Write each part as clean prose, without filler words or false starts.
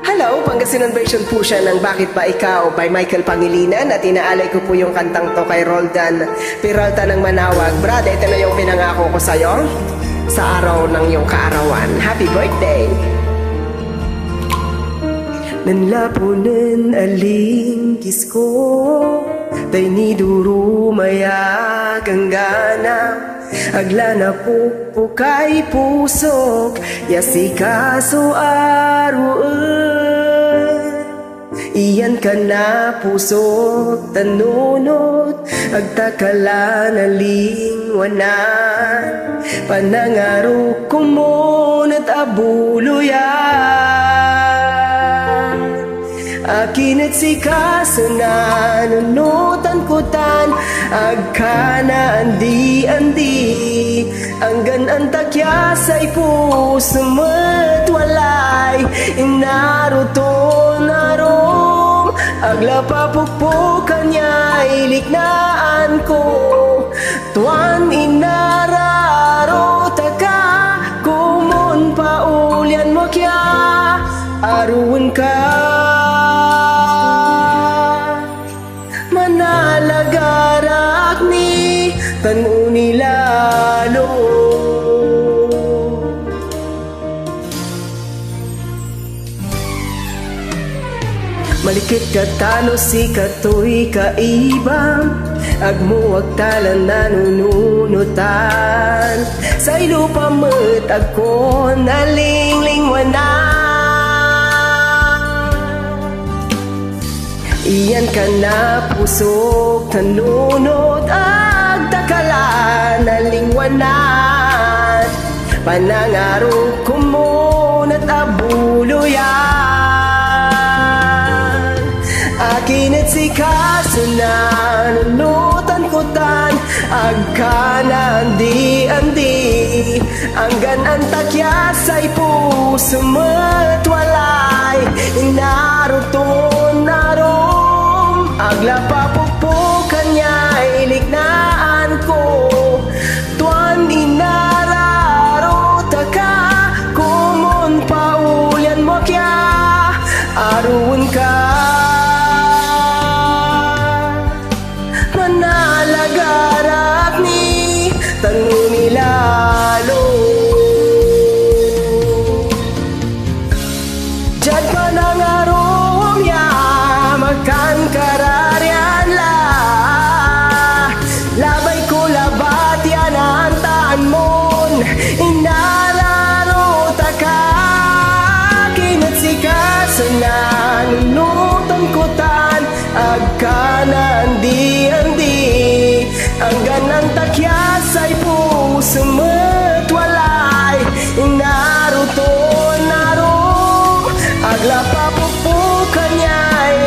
Hello, Pangasinan version po siya ng Bakit Ba Ikaw by Michael Pangilinan at inaalay ko po yung kantang to kay Roldan Peralta ng Manawag. Brad, ito na yung pinangako ko sa'yo sa araw ng iyong kaarawan. Happy birthday! Nanlapunan aling kisko tay ni duro maya ganggana agla na pupukay pusok yasikaso aruan iyan ka na pusok tanunot agtakala na lingwanan panangarok kumunat abuluyan akin at si kaso na nunutan kutan agkana andi ang ganan takyasay puso matwalay inaruto narong aglapapukpukan niya iliknaan ko tuan inararo taka kumun paulyan mo kya aruan ka manalagarak ni tanunilalo malikit katano si katoy kaibang agmuwag talan nanununutan sa ilupa met ako nalinglingwanan iyan ka na pusok tanunot agtakala na lingwanan panangarok kumunat abuluyan akin at si kaso na nunutan kutan agkana andi ang ganan takyasay puso matwalay inaruton narong aglapapukpukan niya iliknaan ko tuan inararo taka kumun paulyan mo kya aruan ka manalagarak ni tanunilalo jad panangarong ya makan kararyan la labay ko labat yan ang taan mon inararo taka kinat si kaso na nunutan kutan agkana andi ang ganan takyasay puso matwalay inaruto narong aglapapukpukan niya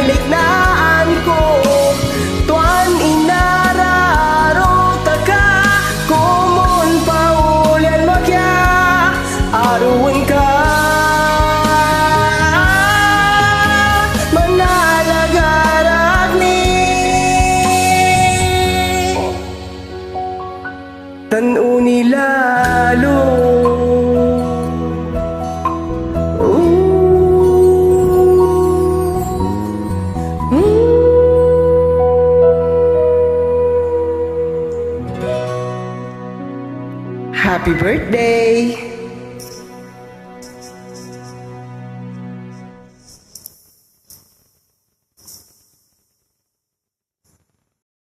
iliknaan ko tuan inararo taka kumun paulyan mo kya aruan ka manalagarak ni tanunilalo Happy birthday!